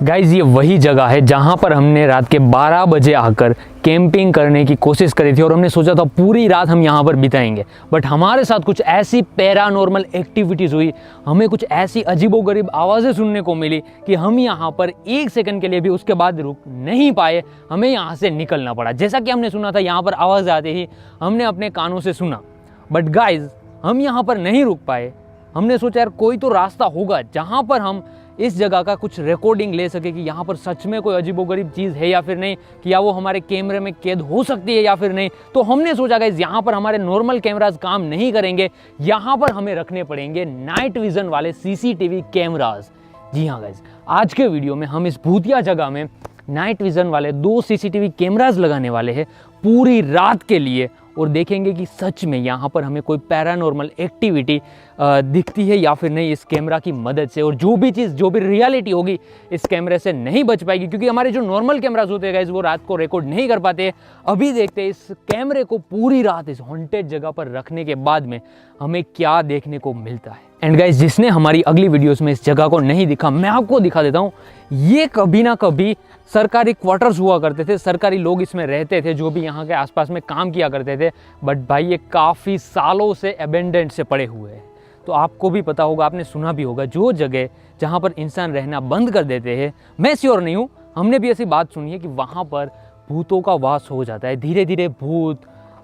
Guys ये वही जगह है जहाँ पर हमने रात के 12 बजे आकर कैंपिंग करने की कोशिश करी थी और हमने सोचा था पूरी रात हम यहाँ पर बिताएंगे। बट हमारे साथ कुछ ऐसी पैरानॉर्मल एक्टिविटीज़ हुई, हमें कुछ ऐसी अजीबोगरीब आवाज़ें सुनने को मिली कि हम यहाँ पर एक सेकंड के लिए भी उसके बाद रुक नहीं पाए, हमें यहाँ से निकलना पड़ा। जैसा कि हमने सुना था यहाँ पर आवाज़ आते ही हमने अपने कानों से सुना, बट गाइज हम यहाँ पर नहीं रुक पाए। हमने सोचा यार कोई तो रास्ता होगा जहाँ पर हम इस जगह का कुछ रिकॉर्डिंग ले सके कि यहाँ पर सच में कोई अजीबोगरीब चीज़ है या फिर नहीं, कि या वो हमारे कैमरे में कैद हो सकती है या फिर नहीं। तो हमने सोचा गाइस यहाँ पर हमारे नॉर्मल कैमराज काम नहीं करेंगे, यहाँ पर हमें रखने पड़ेंगे नाइट विजन वाले सीसीटीवी कैमराज। जी हाँ गाइस, आज के वीडियो में हम इस भूतिया जगह में नाइट विजन वाले 2 सीसीटीवी कैमराज लगाने वाले हैं पूरी रात के लिए, और देखेंगे कि सच में यहाँ पर हमें कोई पैरानॉर्मल एक्टिविटी दिखती है या फिर नहीं इस कैमरा की मदद से। और जो भी चीज़, जो भी रियलिटी होगी इस कैमरे से नहीं बच पाएगी, क्योंकि हमारे जो नॉर्मल कैमराज होते हैं गाइस वो रात को रिकॉर्ड नहीं कर पाते। अभी देखते हैं इस कैमरे को पूरी रात इस हॉन्टेड जगह पर रखने के बाद में हमें क्या देखने को मिलता है। एंड गाइस, जिसने हमारी अगली वीडियोस में इस जगह को नहीं दिखा, मैं आपको दिखा देता हूँ। ये कभी ना कभी सरकारी क्वार्टर्स हुआ करते थे, सरकारी लोग इसमें रहते थे जो भी यहाँ के आसपास में काम किया करते थे। बट भाई ये काफ़ी सालों से अबेंडेंट से पड़े हुए हैं। तो आपको भी पता होगा, आपने सुना भी होगा, जो जगह जहाँ पर इंसान रहना बंद कर देते हैं, मैं श्योर नहीं हूँ, हमने भी ऐसी बात सुनी है कि वहाँ पर भूतों का वास हो जाता है। धीरे धीरे भूत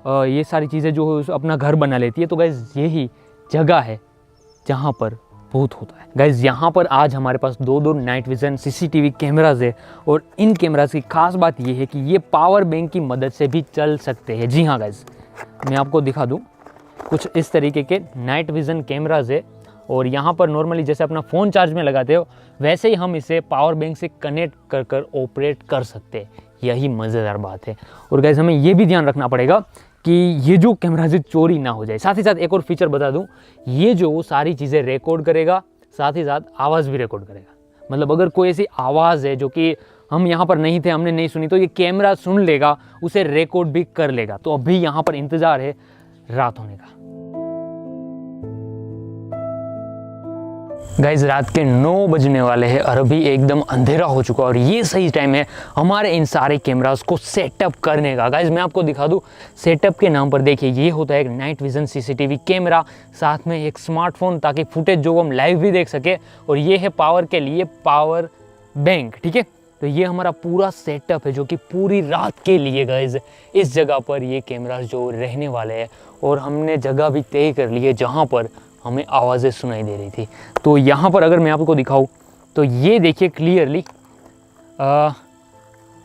ये सारी चीज़ें जो अपना घर बना लेती है। तो गाइस यही जगह है जहाँ पर भूत होता है। गाइज यहाँ पर आज हमारे पास 2 नाइट विजन सीसीटीवी कैमराज है, और इन कैमराज की खास बात ये है कि ये पावर बैंक की मदद से भी चल सकते हैं। जी हाँ गाइज, मैं आपको दिखा दूँ, कुछ इस तरीके के नाइट विजन कैमराज है, और यहाँ पर नॉर्मली जैसे अपना फ़ोन चार्ज में लगाते हो वैसे ही हम इसे पावर बैंक से कनेक्ट कर कर ऑपरेट कर सकते हैं। यही मज़ेदार बात है। और गाइज हमें ये भी ध्यान रखना पड़ेगा कि ये जो कैमराज चोरी ना हो जाए। साथ ही साथ एक और फीचर बता दूं, ये जो सारी चीज़ें रिकॉर्ड करेगा, साथ ही साथ आवाज़ भी रिकॉर्ड करेगा। मतलब अगर कोई ऐसी आवाज़ है जो कि हम यहाँ पर नहीं थे, हमने नहीं सुनी, तो ये कैमरा सुन लेगा, उसे रिकॉर्ड भी कर लेगा। तो अभी यहाँ पर इंतज़ार है रात होने का। गाइज रात के 9 बजने वाले हैं और अभी एकदम अंधेरा हो चुका है, और ये सही टाइम है हमारे इन सारे कैमरास को सेटअप करने का। गाइज मैं आपको दिखा दूँ, सेटअप के नाम पर देखिए ये होता है एक नाइट विजन सीसीटीवी कैमरा, साथ में एक स्मार्टफोन ताकि फुटेज जो हम लाइव भी देख सके, और ये है पावर के लिए पावर बैंक। ठीक है, तो ये हमारा पूरा सेटअप है जो कि पूरी रात के लिए गाइज इस जगह पर ये कैमरास जो रहने वाले हैं। और हमने जगह भी तय कर ली है जहाँ पर हमें आवाज़ें सुनाई दे रही थी। तो यहाँ पर अगर मैं आपको दिखाऊँ तो ये देखिए क्लियरली,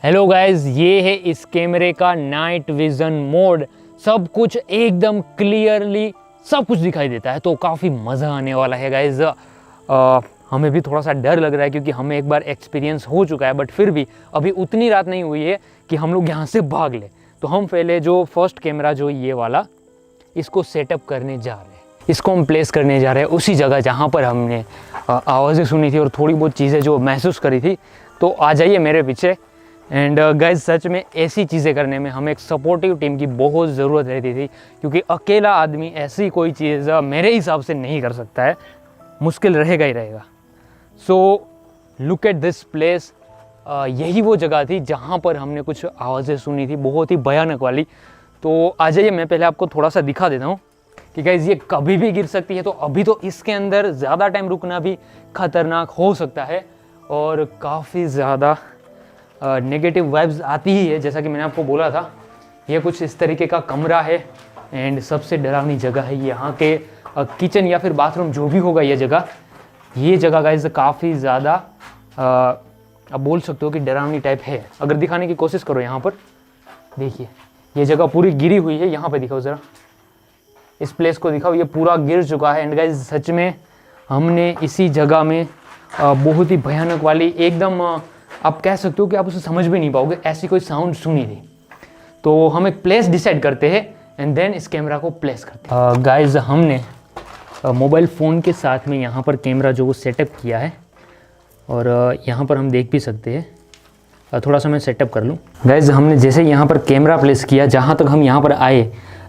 हेलो गाइज, ये है इस कैमरे का नाइट विजन मोड। सब कुछ एकदम क्लियरली सब कुछ दिखाई देता है, तो काफ़ी मज़ा आने वाला है गाइज। हमें भी थोड़ा सा डर लग रहा है क्योंकि हमें एक बार एक्सपीरियंस हो चुका है, बट फिर भी अभी उतनी रात नहीं हुई है कि हम लोग यहाँ से भाग लें। तो हम पहले जो फर्स्ट कैमरा जो ये वाला, इसको सेटअप करने जा रहे हैं, इसको हम प्लेस करने जा रहे हैं उसी जगह जहाँ पर हमने आवाज़ें सुनी थी और थोड़ी बहुत चीज़ें जो महसूस करी थी। तो आ जाइए मेरे पीछे। एंड गाइज सच में ऐसी चीज़ें करने में हमें एक सपोर्टिव टीम की बहुत ज़रूरत रहती थी, क्योंकि अकेला आदमी ऐसी कोई चीज़ मेरे हिसाब से नहीं कर सकता है, मुश्किल रहेगा ही रहेगा। So look at this place. यही वो जगह थी जहाँ पर हमने कुछ आवाज़ें सुनी थी, बहुत ही भयानक वाली। तो आ जाइए, मैं पहले आपको थोड़ा सा दिखा देता हूँ कि गाइज ये कभी भी गिर सकती है। तो अभी तो इसके अंदर ज़्यादा टाइम रुकना भी खतरनाक हो सकता है, और काफ़ी ज़्यादा नेगेटिव वाइब्स आती ही है। जैसा कि मैंने आपको बोला था, ये कुछ इस तरीके का कमरा है, एंड सबसे डरावनी जगह है यहाँ के किचन या फिर बाथरूम, जो भी होगा ये जगह गाइज काफ़ी ज़्यादा आप बोल सकते हो कि डरावनी टाइप है। अगर दिखाने की कोशिश करो, यहाँ पर देखिए ये जगह पूरी गिरी हुई है। यहाँ पर दिखाओ ज़रा, इस प्लेस को दिखाओ, ये पूरा गिर चुका है। एंड गाइज सच में हमने इसी जगह में बहुत ही भयानक वाली, एकदम आप कह सकते हो कि आप उसे समझ भी नहीं पाओगे, ऐसी कोई साउंड सुनी थी। तो हम एक प्लेस डिसाइड करते हैं एंड देन इस कैमरा को प्लेस करते हैं। गाइज हमने मोबाइल फ़ोन के साथ में यहाँ पर कैमरा जो वो सेटअप किया है, और यहाँ पर हम देख भी सकते हैं। थोड़ा सा मैं सेटअप कर लूँ। गाइज हमने जैसे यहाँ पर कैमरा प्लेस किया, जहाँ तक हम यहाँ पर आए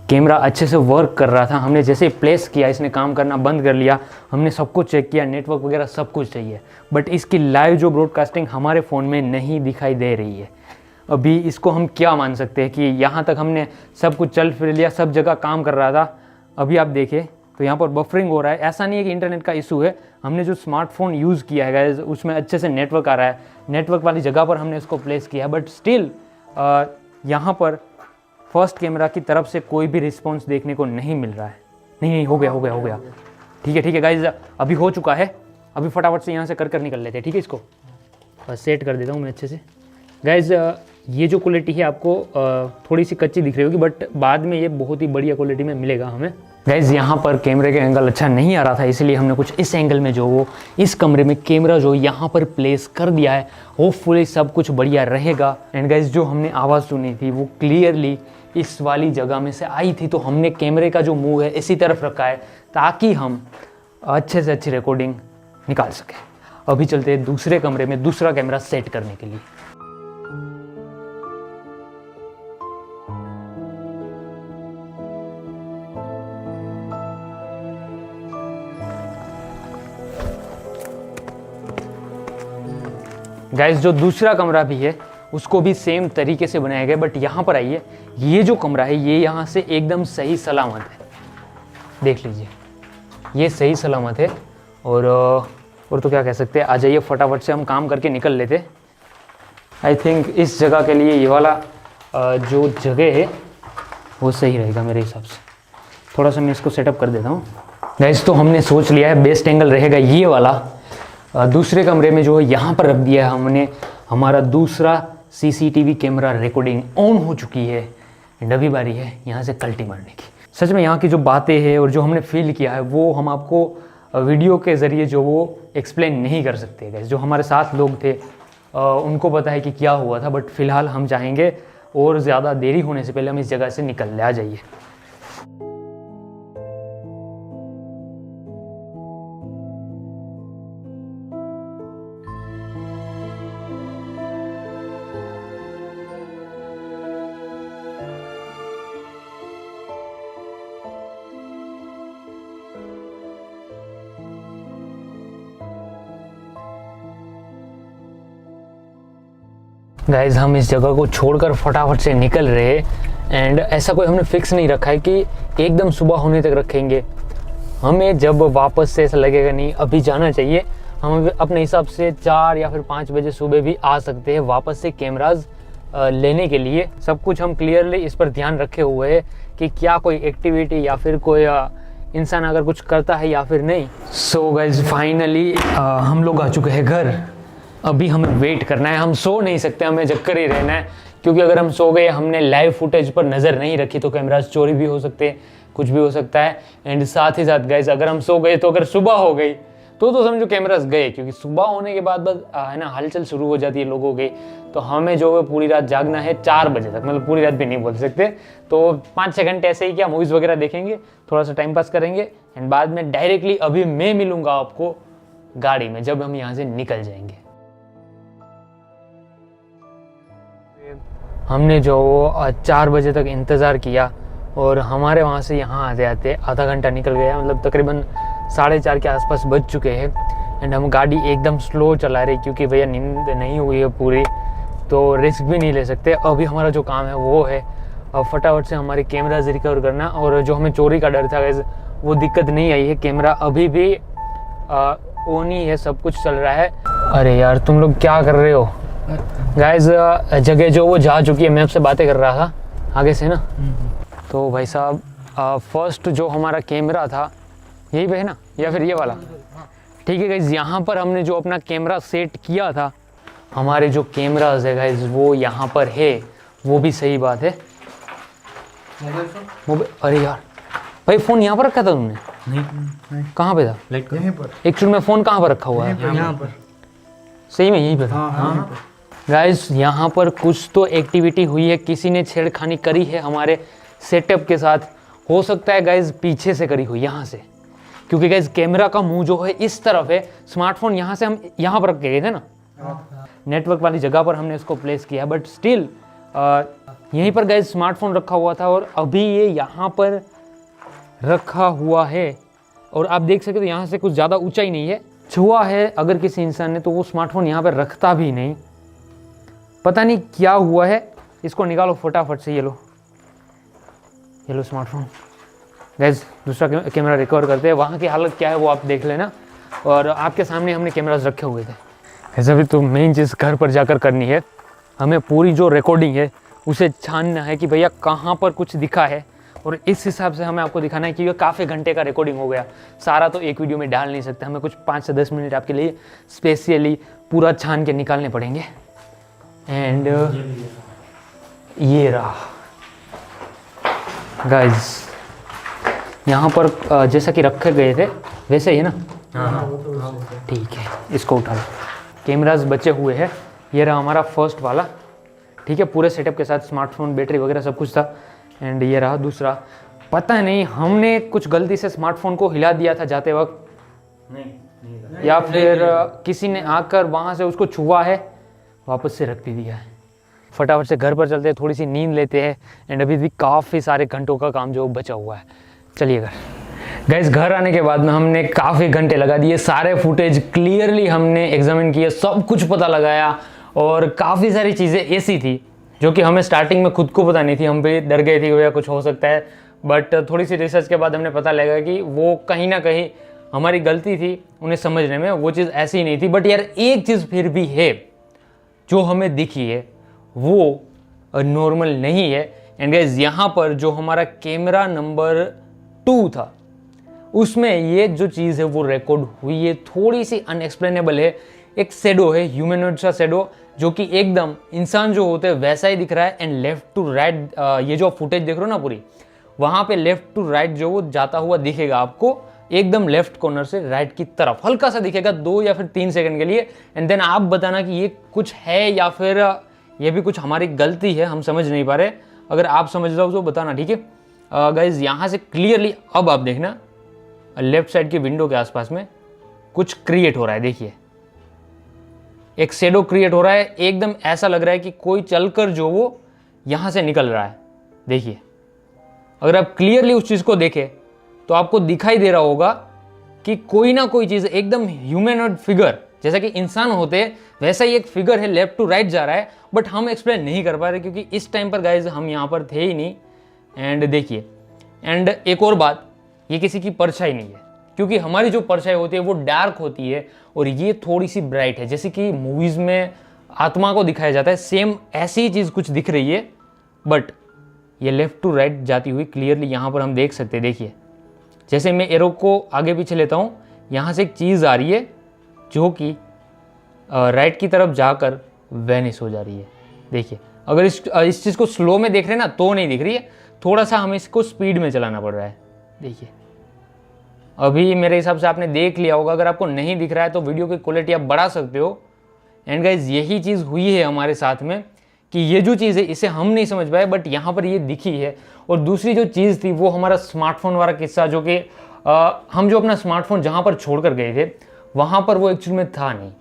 कैमरा अच्छे से वर्क कर रहा था। हमने जैसे ही प्लेस किया इसने काम करना बंद कर लिया। हमने सब कुछ चेक किया, नेटवर्क वगैरह सब कुछ चाहिए, बट इसकी लाइव जो ब्रॉडकास्टिंग हमारे फ़ोन में नहीं दिखाई दे रही है। अभी इसको हम क्या मान सकते हैं कि यहाँ तक हमने सब कुछ चल फिर लिया, सब जगह काम कर रहा था, अभी आप देखें तो यहाँ पर बफरिंग हो रहा है। ऐसा नहीं है कि इंटरनेट का इशू है, हमने जो स्मार्टफोन यूज़ किया है गाइस उसमें अच्छे से नेटवर्क आ रहा है, नेटवर्क वाली जगह पर हमने इसको प्लेस किया है, बट स्टिल यहाँ पर फर्स्ट कैमरा की तरफ से कोई भी रिस्पॉन्स देखने को नहीं मिल रहा है। नहीं, हो गया। ठीक है गाइस, अभी हो चुका है। अभी फटाफट से यहाँ से कर निकल लेते हैं, ठीक है। इसको बस सेट कर देता हूँ मैं अच्छे से। गाइस ये जो क्वालिटी है आपको थोड़ी सी कच्ची दिख रही होगी, बट बाद में ये बहुत ही बढ़िया क्वालिटी में मिलेगा हमें। गाइस यहाँ पर कैमरे का एंगल अच्छा नहीं आ रहा था, इसलिए हमने कुछ इस एंगल में जो वो इस कमरे में कैमरा जो यहाँ पर प्लेस कर दिया है। होपफुली सब कुछ बढ़िया रहेगा। एंड गाइस जो हमने आवाज़ सुनी थी वो क्लियरली इस वाली जगह में से आई थी, तो हमने कैमरे का जो मुंह है इसी तरफ रखा है ताकि हम अच्छे से अच्छी रिकॉर्डिंग निकाल सकें। अभी चलते हैं दूसरे कमरे में दूसरा कैमरा सेट करने के लिए। गाइस जो दूसरा कमरा भी है उसको भी सेम तरीके से बनाया गया, बट यहाँ पर आइए, ये जो कमरा है ये यहाँ से एकदम सही सलामत है। देख लीजिए ये सही सलामत है। और तो क्या कह सकते हैं, आ जाइए फटाफट से हम काम करके निकल लेते। आई थिंक इस जगह के लिए ये वाला जो जगह है वो सही रहेगा मेरे हिसाब से। थोड़ा सा मैं इसको सेटअप कर देता हूँ। गाइस तो हमने सोच लिया है बेस्ट एंगल रहेगा ये वाला। दूसरे कमरे में जो है यहाँ पर रख दिया है हमने हमारा दूसरा सीसीटीवी कैमरा। रिकॉर्डिंग ऑन हो चुकी है एंड अभी बारी है यहाँ से कल्टी मारने की। सच में यहाँ की जो बातें हैं और जो हमने फील किया है वो हम आपको वीडियो के ज़रिए जो वो एक्सप्लेन नहीं कर सकते। गाइस जो हमारे साथ लोग थे उनको पता है कि क्या हुआ था, बट फ़िलहाल हम चाहेंगे और ज़्यादा देरी होने से पहले हम इस जगह से निकल ले। आ जाइए। गाइज हम इस जगह को छोड़कर फटाफट से निकल रहे हैं। एंड ऐसा कोई हमने फिक्स नहीं रखा है कि एकदम सुबह होने तक रखेंगे। हमें जब वापस से ऐसा लगेगा नहीं अभी जाना चाहिए, हम अपने हिसाब से 4 या फिर 5 बजे सुबह भी आ सकते हैं वापस से कैमराज लेने के लिए। सब कुछ हम क्लियरली इस पर ध्यान रखे हुए हैं कि क्या कोई एक्टिविटी या फिर कोई इंसान अगर कुछ करता है या फिर नहीं। सो गाइज फाइनली हम लोग आ चुके हैं घर। अभी हमें वेट करना है, हम सो नहीं सकते, हमें जगकर ही रहना है, क्योंकि अगर हम सो गए, हमने लाइव फुटेज पर नज़र नहीं रखी तो कैमराज चोरी भी हो सकते हैं, कुछ भी हो सकता है। एंड साथ ही साथ गाइस अगर हम सो गए तो अगर सुबह हो गई तो समझो कैमराज गए, क्योंकि सुबह होने के बाद बस है ना हलचल शुरू हो जाती है लोगों की। तो हमें जो है पूरी रात जागना है 4 बजे तक, मतलब पूरी रात भी नहीं बोल सकते। तो 5-6 घंटे ऐसे ही क्या मूवीज़ वगैरह देखेंगे, थोड़ा सा टाइम पास करेंगे एंड बाद में डायरेक्टली अभी मैं मिलूंगा आपको गाड़ी में जब हम यहाँ से निकल जाएंगे। हमने जो 4 बजे तक इंतज़ार किया और हमारे वहाँ से यहाँ आते आते आधा घंटा निकल गया, मतलब तकरीबन 4:30 के आसपास बज चुके हैं। एंड हम गाड़ी एकदम स्लो चला रहे क्योंकि भैया नींद नहीं हुई है पूरी, तो रिस्क भी नहीं ले सकते। अभी हमारा जो काम है वो है फटाफट से हमारे कैमराज रिकवर करना। और जो हमें चोरी का डर था गाइस वो दिक्कत नहीं आई है, कैमरा अभी भी ऑन ही है, सब कुछ चल रहा है। अरे यार तुम लोग क्या कर रहे हो गाइस? जगह जो वो जा चुकी है, मैं आपसे बातें कर रहा था आगे से ना। तो भाई साहब फर्स्ट जो हमारा कैमरा था यही पे है ना, या फिर ये वाला? ठीक है गाइस, यहाँ पर हमने जो अपना कैमरा सेट किया था, हमारे जो कैमराज है गाइस वो यहाँ पर है, वो भी सही बात है। अरे यार भाई फ़ोन यहाँ पर रखा था तुमने? नहीं। कहाँ पे था? यहीं पर। एक्चुअली में फ़ोन कहाँ पर रखा हुआ है? यहाँ पर। सही में यहीं पे था? हाँ। गाइस यहाँ पर कुछ तो एक्टिविटी हुई है, किसी ने छेड़खानी करी है हमारे सेटअप के साथ। हो सकता है गाइस पीछे से करी हुई, यहाँ से, क्योंकि गाइस कैमरा का मुंह जो है इस तरफ है, स्मार्टफोन यहाँ से हम यहाँ पर रख के गए थे ना, नेटवर्क वाली जगह पर हमने इसको प्लेस किया, बट स्टिल यहीं पर गाइस स्मार्टफोन रखा हुआ था और अभी ये यहाँ पर रखा हुआ है और आप देख सकते हो यहाँ से कुछ ज़्यादा ऊंचाई नहीं है। छुआ है अगर किसी इंसान ने तो वो स्मार्टफोन यहाँ पर रखता भी नहीं। पता नहीं क्या हुआ है, इसको निकालो फटाफट से। ये लो स्मार्टफोन। गाइस दूसरा कैमरा रिकवर करते हैं, वहाँ की हालत क्या है वो आप देख लेना। और आपके सामने हमने कैमरास रखे हुए थे। गाइस अभी तो मेन चीज़ घर पर जाकर करनी है, हमें पूरी जो रिकॉर्डिंग है उसे छानना है कि भैया कहाँ पर कुछ दिखा है और इस हिसाब से हमें आपको दिखाना है कि ये काफ़ी घंटे का रिकॉर्डिंग हो गया। सारा तो एक वीडियो में डाल नहीं सकते, हमें कुछ 5 से 10 मिनट आपके लिए स्पेशली पूरा छान के निकालने पड़ेंगे। एंड ये रहा गाइस, यहाँ पर जैसा कि रखे गए थे वैसे ही है ना? हाँ ठीक है, इसको उठा लो। कैमरास बचे हुए हैं, ये रहा हमारा फर्स्ट वाला, ठीक है, पूरे सेटअप के साथ स्मार्टफोन, बैटरी वगैरह सब कुछ था। एंड ये रहा दूसरा। पता नहीं हमने कुछ गलती से स्मार्टफोन को हिला दिया था जाते वक्त, नहीं या फिर किसी ने आकर वहाँ से उसको छुआ है, वापस से रख भी दिया है। फटाफट से घर पर चलते हैं, थोड़ी सी नींद लेते हैं। एंड अभी भी काफ़ी सारे घंटों का काम जो बचा हुआ है। चलिए गाइस, घर आने के बाद में हमने काफ़ी घंटे लगा दिए, सारे फुटेज क्लियरली हमने एग्जामिन किए, सब कुछ पता लगाया। और काफ़ी सारी चीज़ें ऐसी थी जो कि हमें स्टार्टिंग में खुद को पता नहीं थी, हम भी डर गए थे भैया कुछ हो सकता है। बट थोड़ी सी रिसर्च के बाद हमने पता लगा कि वो कहीं ना कहीं हमारी गलती थी उन्हें समझने में, वो चीज़ ऐसी नहीं थी। बट यार एक चीज़ फिर भी है जो हमें दिखी है, वो नॉर्मल नहीं है। एंड गाइस यहाँ पर जो हमारा कैमरा नंबर 2 था उसमें ये जो चीज़ है वो रिकॉर्ड हुई है, थोड़ी सी अनएक्सप्लेनेबल है। एक शेडो है, ह्यूमनॉइड सा शेडो, जो कि एकदम इंसान जो होते हैं वैसा ही दिख रहा है। एंड लेफ्ट टू राइट ये जो फुटेज देख रहे हो ना पूरी, वहाँ पे लेफ्ट टू राइट जो वो जाता हुआ दिखेगा आपको, एकदम लेफ्ट कॉर्नर से राइट की तरफ हल्का सा दिखेगा 2 या फिर 3 सेकंड के लिए। एंड देन आप बताना कि ये कुछ है या फिर ये भी कुछ हमारी गलती है, हम समझ नहीं पा रहे। अगर आप समझ रहे हो तो बताना, ठीक है गाइज। यहाँ से क्लियरली अब आप देखना लेफ्ट साइड की विंडो के आसपास में कुछ क्रिएट हो रहा है। देखिए एक शेडो क्रिएट हो रहा है, एकदम ऐसा लग रहा है कि कोई चलकर जो वो यहाँ से निकल रहा है। देखिए अगर आप क्लियरली उस चीज़ को देखें तो आपको दिखाई दे रहा होगा कि कोई ना कोई चीज़, एकदम ह्यूमनॉइड फिगर, जैसा कि इंसान होते हैं वैसा ही एक फिगर है, लेफ्ट टू राइट जा रहा है। बट हम एक्सप्लेन नहीं कर पा रहे क्योंकि इस टाइम पर गाइज हम यहाँ पर थे ही नहीं। एंड देखिए, एंड एक और बात, ये किसी की परछाई नहीं है, क्योंकि हमारी जो परछाई होती है वो डार्क होती है और ये थोड़ी सी ब्राइट है, जैसे कि मूवीज़ में आत्मा को दिखाया जाता है, सेम ऐसी ही चीज़ कुछ दिख रही है। बट ये लेफ्ट टू राइट जाती हुई क्लियरली यहाँ पर हम देख सकते हैं। देखिए जैसे मैं एरो को आगे पीछे लेता हूँ, यहाँ से एक चीज़ आ रही है जो कि राइट की तरफ जाकर वैनिश हो जा रही है। देखिए अगर इस चीज़ को स्लो में देख रहे हैं ना तो नहीं दिख रही है, थोड़ा सा हमें इसको स्पीड में चलाना पड़ रहा है। देखिए अभी मेरे हिसाब से आपने देख लिया होगा, अगर आपको नहीं दिख रहा है तो वीडियो की क्वालिटी आप बढ़ा सकते हो। एंड गाइज यही चीज़ हुई है हमारे साथ में कि ये जो चीज़ है इसे हम नहीं समझ पाए, बट यहाँ पर ये दिखी है। और दूसरी जो चीज़ थी वो हमारा स्मार्टफोन वाला किस्सा, जो कि हम जो अपना स्मार्टफोन जहाँ पर छोड़ कर गए थे वहाँ पर वो एक्चुअल में था नहीं।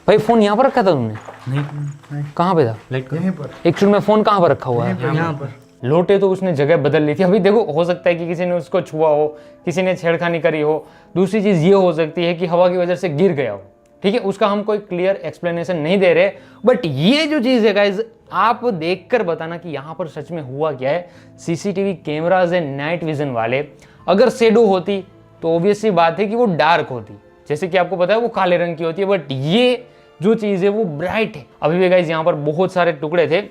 भाई फ़ोन यहाँ पर रखा था तुमने? नहीं। कहाँ पे था? यहीं पर। एक्चुअल में फ़ोन कहाँ पर रखा हुआ है? यहाँ पर। लोटे तो उसने जगह बदल ली थी। अभी देखो हो सकता है कि किसी ने उसको छुआ हो, किसी ने छेड़खानी करी हो। दूसरी चीज़ ये हो सकती है कि हवा की वजह से गिर गया हो, ठीक है, उसका हम कोई क्लियर एक्सप्लेनेशन नहीं दे रहे। बट ये जो चीज़ है गाइज, आप देखकर बताना कि यहाँ पर सच में हुआ क्या है। सीसीटीवी कैमराज है नाइट विजन वाले, अगर शेडो होती तो ऑब्वियसली बात है कि वो डार्क होती, जैसे कि आपको पता है वो काले रंग की होती है। बट ये जो चीज़ है वो ब्राइट है। अभी भी गाइज यहाँ पर बहुत सारे टुकड़े थे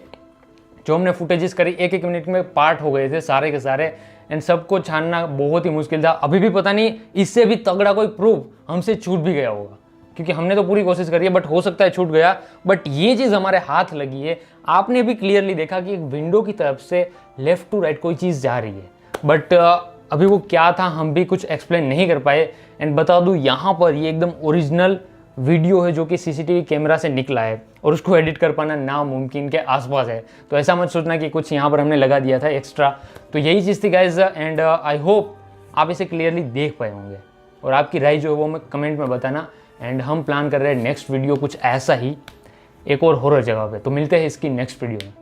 जो हमने फुटेजेस करी, 1-1 मिनट में पार्ट हो गए थे सारे के सारे। एंड सबको छानना बहुत ही मुश्किल था। अभी भी पता नहीं इससे भी तगड़ा कोई प्रूफ हमसे छूट भी गया होगा, क्योंकि हमने तो पूरी कोशिश करी है, बट हो सकता है छूट गया। बट ये चीज़ हमारे हाथ लगी है। आपने भी क्लियरली देखा कि एक विंडो की तरफ से लेफ्ट टू राइट कोई चीज़ जा रही है। बट अभी वो क्या था हम भी कुछ एक्सप्लेन नहीं कर पाए। एंड बता दूँ यहाँ पर ये एकदम ओरिजिनल वीडियो है जो कि सीसीटीवी कैमरा से निकला है, और उसको एडिट कर पाना नामुमकिन के आसपास है। तो ऐसा मत सोचना कि कुछ यहाँ पर हमने लगा दिया था एक्स्ट्रा। तो यही चीज़ थी गाइज। एंड आई होप आप इसे क्लियरली देख पाए होंगे, और आपकी राय जो है वो मैं कमेंट में बताना। एंड हम प्लान कर रहे हैं नेक्स्ट वीडियो कुछ ऐसा ही, एक और हॉरर जगह पे। तो मिलते हैं इसकी नेक्स्ट वीडियो में।